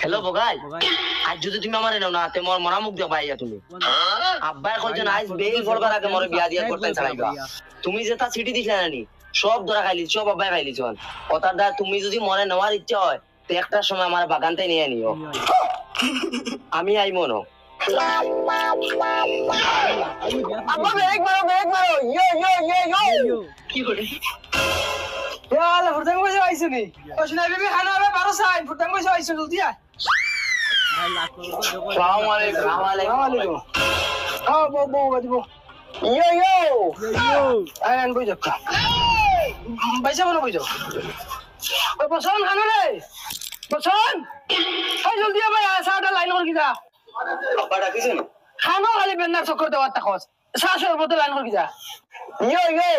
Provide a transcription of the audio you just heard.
Hello বগাই, আজ যদি তুমি আমার এনো না তে মোর মরা মুখ দেখ ভাইয়া তুমি আব্বাই কইছেন আজ বেল করবার আগে মোর বিয়া দিয়া করতে চাইবা। তুমি যেটা সিটি দিছলা নানি সব ধরা খাইলি, সব আব্বাই খাইলি চল। কথার দা তুমি যদি মনে নেওয়ার ইচ্ছা হয় তো একটা সময় আমার বাগানতে নিয়ে নিও, আমি আই মনো। আব্বা ব্রেক মারো ইয়ো ইয়ো ইয়ো ইয়ো কি করে यार फुटंग में आइसु नी कुछ नहीं बेबी खाना है 12 साल फुटंग में आइसु जल्दी आ अस्सलाम वालेकुम हां बो यो यो आयन बुझो पैसा बनो बुझो ओए बसन खाना रे बसन हाय जल्दी आ भाई साटा लाइन कर की जा अब्बा डाकिছেন खाना खाली बेन्ना चक्कर देवा तखस 700 बोतल लाइन कर की जा यो यो